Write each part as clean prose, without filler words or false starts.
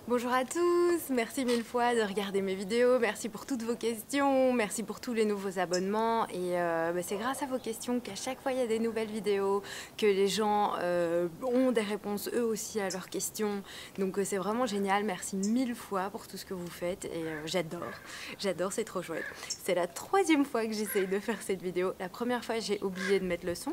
Bonjour à tous, merci mille fois de regarder mes vidéos, merci pour toutes vos questions, merci pour tous les nouveaux abonnements et c'est grâce à vos questions qu'à chaque fois il y a des nouvelles vidéos, que les gens ont des réponses eux aussi à leurs questions, donc c'est vraiment génial, merci mille fois pour tout ce que vous faites et j'adore, c'est trop chouette. C'est la troisième fois que j'essaye de faire cette vidéo, la première fois j'ai oublié de mettre le son,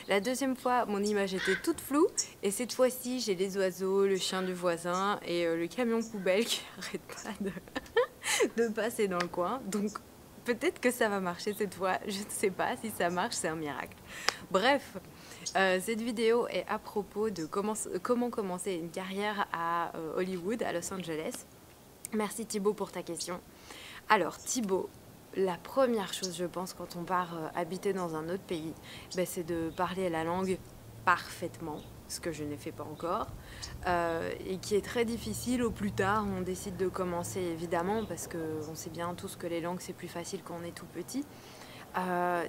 la deuxième fois mon image était toute floue et cette fois-ci j'ai les oiseaux, le chien du voisin et le camion poubelle qui arrête pas de passer dans le coin. Donc peut-être que ça va marcher cette fois. Je ne sais pas si ça marche, c'est un miracle. Bref, cette vidéo est à propos de comment commencer une carrière à Hollywood, à Los Angeles. Merci Thibaut pour ta question. Alors Thibaut, la première chose je pense quand on part habiter dans un autre pays, c'est de parler la langue parfaitement, ce que je n'ai fait pas encore, et qui est très difficile au plus tard. On décide de commencer évidemment parce qu'on sait bien tous que les langues c'est plus facile quand on est tout petit.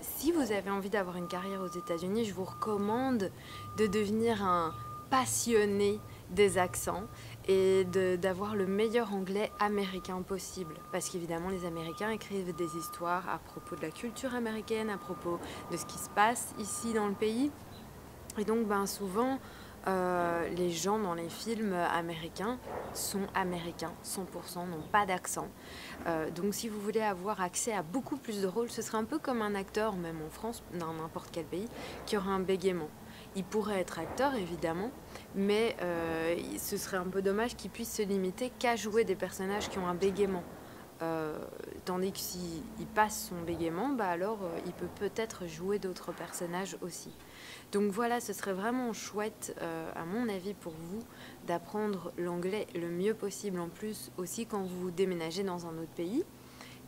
Si vous avez envie d'avoir une carrière aux États-Unis, je vous recommande de devenir un passionné des accents et d'avoir le meilleur anglais américain possible. Parce qu'évidemment, les Américains écrivent des histoires à propos de la culture américaine, à propos de ce qui se passe ici dans le pays. Et donc, souvent, les gens dans les films américains sont américains, 100%, n'ont pas d'accent. Donc si vous voulez avoir accès à beaucoup plus de rôles, ce serait un peu comme un acteur, même en France, dans n'importe quel pays, qui aurait un bégaiement. Il pourrait être acteur, évidemment, mais ce serait un peu dommage qu'il puisse se limiter qu'à jouer des personnages qui ont un bégaiement. Tandis que s'il passe son bégaiement, alors il peut peut-être jouer d'autres personnages aussi. Donc voilà, ce serait vraiment chouette, à mon avis, pour vous, d'apprendre l'anglais le mieux possible, en plus aussi quand vous déménagez dans un autre pays.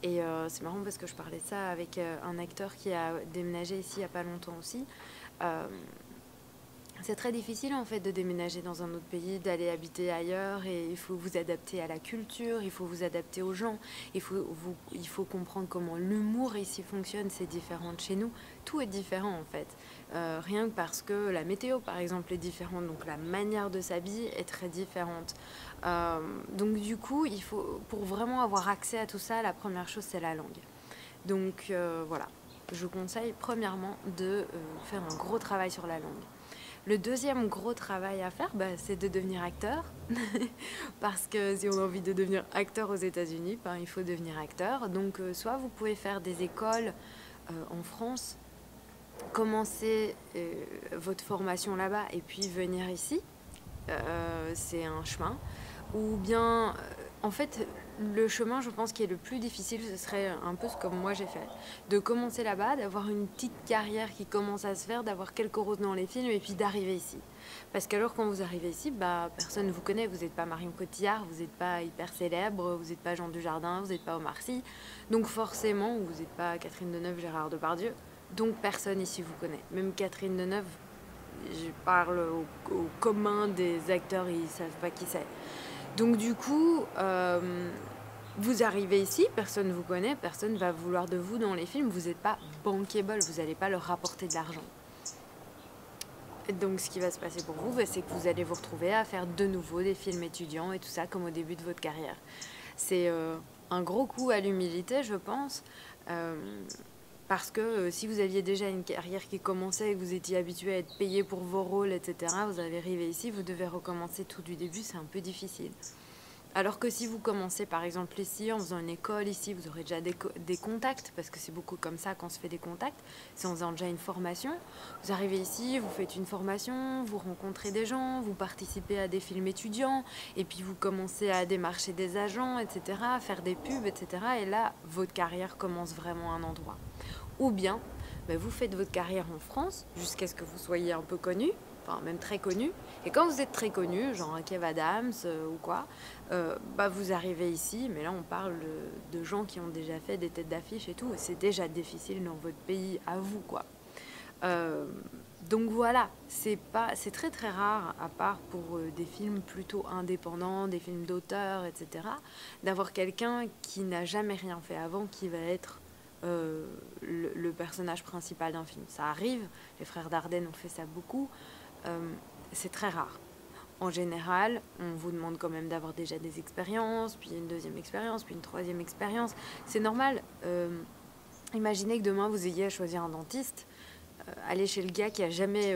Et c'est marrant parce que je parlais de ça avec un acteur qui a déménagé ici il n'y a pas longtemps aussi. Euh, c'est très difficile en fait de déménager dans un autre pays, d'aller habiter ailleurs, et il faut vous adapter à la culture, il faut vous adapter aux gens, il faut comprendre comment l'humour ici fonctionne, c'est différent de chez nous, tout est différent en fait. Rien que parce que la météo par exemple est différente, donc la manière de s'habiller est très différente. Donc du coup, pour vraiment avoir accès à tout ça, la première chose c'est la langue. Donc voilà, je vous conseille premièrement de faire un gros travail sur la langue. Le deuxième gros travail à faire, c'est de devenir acteur. Parce que si on a envie de devenir acteur aux États-Unis, il faut devenir acteur. Donc, soit vous pouvez faire des écoles en France, commencer votre formation là-bas et puis venir ici. C'est un chemin. Ou bien, en fait, le chemin, je pense, qui est le plus difficile, ce serait un peu comme moi j'ai fait. De commencer là-bas, d'avoir une petite carrière qui commence à se faire, d'avoir quelques rôles dans les films et puis d'arriver ici. Parce qu'alors, quand vous arrivez ici, personne ne vous connaît. Vous n'êtes pas Marion Cotillard, vous n'êtes pas hyper célèbre, vous n'êtes pas Jean Dujardin, vous n'êtes pas Omar Sy. Donc forcément, vous n'êtes pas Catherine Deneuve, Gérard Depardieu. Donc personne ici vous connaît. Même Catherine Deneuve, je parle au commun des acteurs, ils ne savent pas qui c'est. Donc du coup, vous arrivez ici, personne ne vous connaît, personne ne va vouloir de vous dans les films, vous n'êtes pas bankable, vous n'allez pas leur rapporter de l'argent. Donc ce qui va se passer pour vous, c'est que vous allez vous retrouver à faire de nouveau des films étudiants et tout ça comme au début de votre carrière. C'est un gros coup à l'humilité, je pense. Parce que si vous aviez déjà une carrière qui commençait et que vous étiez habitué à être payé pour vos rôles, etc., vous avez arrivé ici, vous devez recommencer tout du début, c'est un peu difficile. Alors que si vous commencez par exemple ici, en faisant une école ici, vous aurez déjà des contacts, parce que c'est beaucoup comme ça qu'on se fait des contacts, c'est en faisant déjà une formation. Vous arrivez ici, vous faites une formation, vous rencontrez des gens, vous participez à des films étudiants, et puis vous commencez à démarcher des agents, etc., à faire des pubs, etc. Et là, votre carrière commence vraiment à un endroit. Ou bien, vous faites votre carrière en France jusqu'à ce que vous soyez un peu connu, enfin même très connu. Et quand vous êtes très connu, genre Kev Adams ou quoi, vous arrivez ici, mais là on parle de gens qui ont déjà fait des têtes d'affiche et tout, et c'est déjà difficile dans votre pays à vous, quoi. Donc voilà, c'est très très rare, à part pour des films plutôt indépendants, des films d'auteur, etc., d'avoir quelqu'un qui n'a jamais rien fait avant, qui va être le personnage principal d'un film. Ça arrive, les frères Dardenne ont fait ça beaucoup, c'est très rare. en général, on vous demande quand même d'avoir déjà des expériences, puis une deuxième expérience, puis une troisième expérience. C'est normal. Imaginez que demain, vous ayez à choisir un dentiste. Aller chez le gars qui a jamais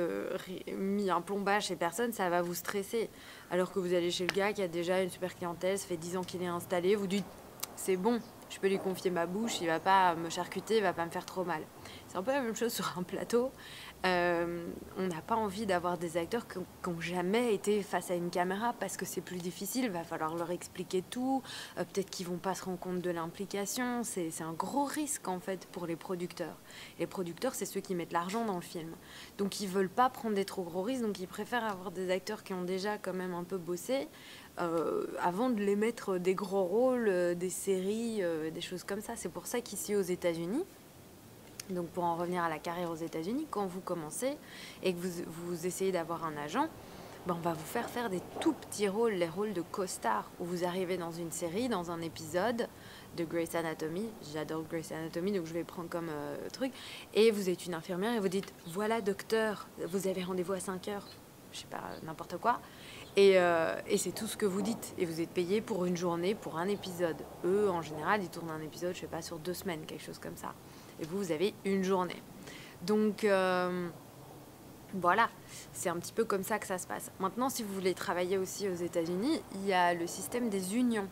mis un plombage chez personne, ça va vous stresser. Alors que vous allez chez le gars qui a déjà une super clientèle, ça fait 10 ans qu'il est installé, vous dites c'est bon, je peux lui confier ma bouche, il va pas me charcuter, il va pas me faire trop mal. C'est un peu la même chose sur un plateau. On n'a pas envie d'avoir des acteurs qui n'ont jamais été face à une caméra parce que c'est plus difficile, il va falloir leur expliquer tout, peut-être qu'ils vont pas se rendre compte de l'implication, c'est un gros risque en fait pour les producteurs. Les producteurs, c'est ceux qui mettent l'argent dans le film, donc ils veulent pas prendre des trop gros risques, donc ils préfèrent avoir des acteurs qui ont déjà quand même un peu bossé avant de les mettre des gros rôles, des séries, des choses comme ça. C'est pour ça qu'ici aux États-Unis, donc pour en revenir à la carrière aux États-Unis, quand vous commencez et que vous essayez d'avoir un agent, ben on va vous faire des tout petits rôles, les rôles de costard, où vous arrivez dans une série, dans un épisode de Grey's Anatomy. J'adore Grey's Anatomy, donc je vais prendre comme truc. Et vous êtes une infirmière et vous dites, voilà docteur, vous avez rendez-vous à 5 heures, je sais pas, n'importe quoi. Et c'est tout ce que vous dites. Et vous êtes payé pour une journée, pour un épisode. Eux, en général, ils tournent un épisode, je sais pas, sur 2 semaines, quelque chose comme ça. Et vous avez une journée. Donc, voilà, c'est un petit peu comme ça que ça se passe. Maintenant, si vous voulez travailler aussi aux États-Unis, il y a le système des unions.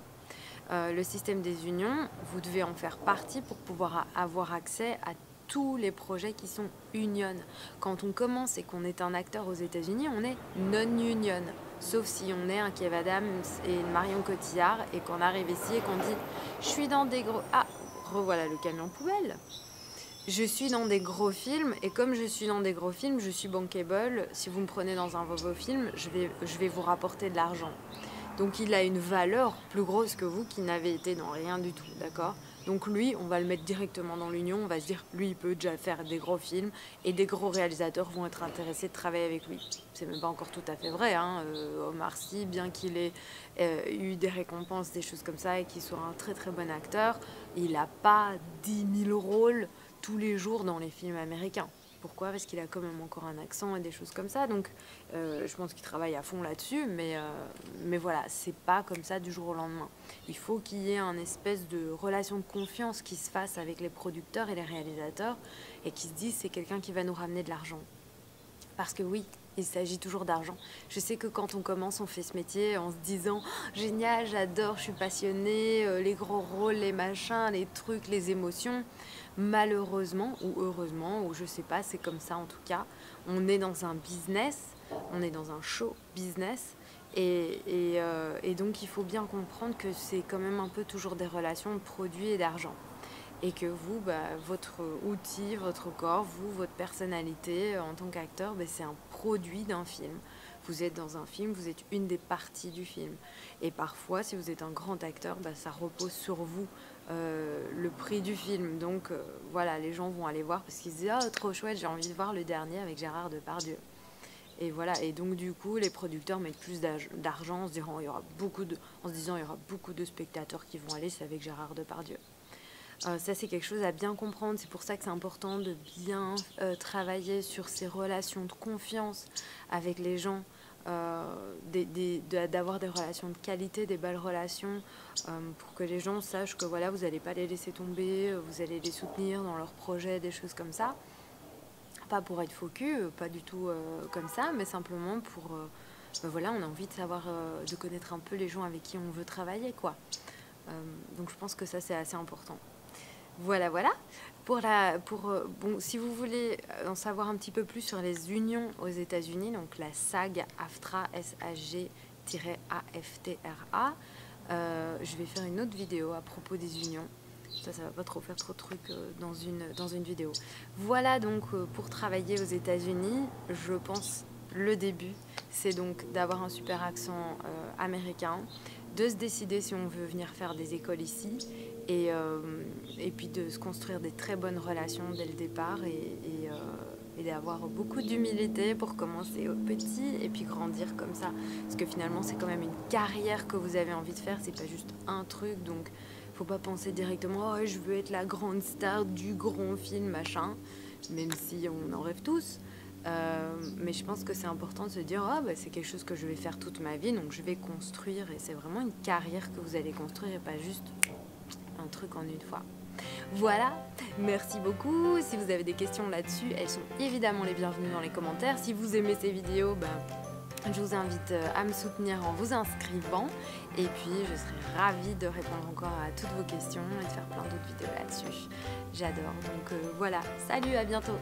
Le système des unions, vous devez en faire partie pour pouvoir avoir accès à tous les projets qui sont union. Quand on commence et qu'on est un acteur aux États-Unis, on est non-union. Sauf si on est un Kev Adams et une Marion Cotillard et qu'on arrive ici et qu'on dit « Je suis dans des gros... » Ah, revoilà le camion poubelle. Je suis dans des gros films et comme je suis dans des gros films, je suis bankable. Si vous me prenez dans un gros film, je vais vous rapporter de l'argent. Donc il a une valeur plus grosse que vous qui n'avez été dans rien du tout, d'accord? Donc lui, on va le mettre directement dans l'union, on va se dire, lui, il peut déjà faire des gros films et des gros réalisateurs vont être intéressés de travailler avec lui. C'est même pas encore tout à fait vrai, hein. Omar Sy, bien qu'il ait eu des récompenses, des choses comme ça, et qu'il soit un très très bon acteur, il n'a pas 10 000 rôles tous les jours dans les films américains. Pourquoi? Parce qu'il a quand même encore un accent et des choses comme ça. Donc, je pense qu'il travaille à fond là-dessus. Mais voilà, c'est pas comme ça du jour au lendemain. Il faut qu'il y ait un espèce de relation de confiance qui se fasse avec les producteurs et les réalisateurs et qui se disent c'est quelqu'un qui va nous ramener de l'argent. Parce que oui, il s'agit toujours d'argent. Je sais que quand on commence, on fait ce métier en se disant oh, « Génial, j'adore, je suis passionnée, les gros rôles, les machins, les trucs, les émotions. » Malheureusement, ou heureusement, ou je sais pas, c'est comme ça en tout cas, on est dans un business, on est dans un show business. Et donc il faut bien comprendre que c'est quand même un peu toujours des relations de produits et d'argent. Et que vous, votre outil, votre corps, vous, votre personnalité en tant qu'acteur, c'est un produit d'un film. Vous êtes dans un film, vous êtes une des parties du film. Et parfois, si vous êtes un grand acteur, ça repose sur vous, le prix du film. Donc voilà, les gens vont aller voir parce qu'ils se disent « Oh, trop chouette, j'ai envie de voir le dernier avec Gérard Depardieu ». Et voilà, et donc du coup, les producteurs mettent plus d'argent en se disant il y aura beaucoup de spectateurs qui vont aller, c'est avec Gérard Depardieu. Ça, c'est quelque chose à bien comprendre. C'est pour ça que c'est important de bien travailler sur ces relations de confiance avec les gens, d'avoir des relations de qualité, des belles relations, pour que les gens sachent que voilà, vous n'allez pas les laisser tomber, vous allez les soutenir dans leurs projets, des choses comme ça. Pas pour être faux cul, pas du tout comme ça, mais simplement pour... voilà, on a envie de savoir, de connaître un peu les gens avec qui on veut travailler, quoi. Donc je pense que ça, c'est assez important. Voilà. Bon, si vous voulez en savoir un petit peu plus sur les unions aux États-Unis, donc la SAG-AFTRA, SAG-AFTRA, je vais faire une autre vidéo à propos des unions. Ça va pas trop faire trop de trucs dans une vidéo. Voilà donc pour travailler aux États-Unis, je pense le début, c'est donc d'avoir un super accent américain, de se décider si on veut venir faire des écoles ici et puis de se construire des très bonnes relations dès le départ et d'avoir beaucoup d'humilité pour commencer au petit et puis grandir comme ça. Parce que finalement, c'est quand même une carrière que vous avez envie de faire, c'est pas juste un truc. Donc, faut pas penser directement oh, je veux être la grande star du grand film, machin, même si on en rêve tous. Mais je pense que c'est important de se dire ah, bah, c'est quelque chose que je vais faire toute ma vie, donc je vais construire, et c'est vraiment une carrière que vous allez construire et pas juste un truc en une fois. Voilà, merci beaucoup. Si vous avez des questions là-dessus, elles sont évidemment les bienvenues dans les commentaires. Si vous aimez ces vidéos, je vous invite à me soutenir en vous inscrivant. Et puis, je serai ravie de répondre encore à toutes vos questions et de faire plein d'autres vidéos là-dessus. J'adore. Donc voilà, salut, à bientôt.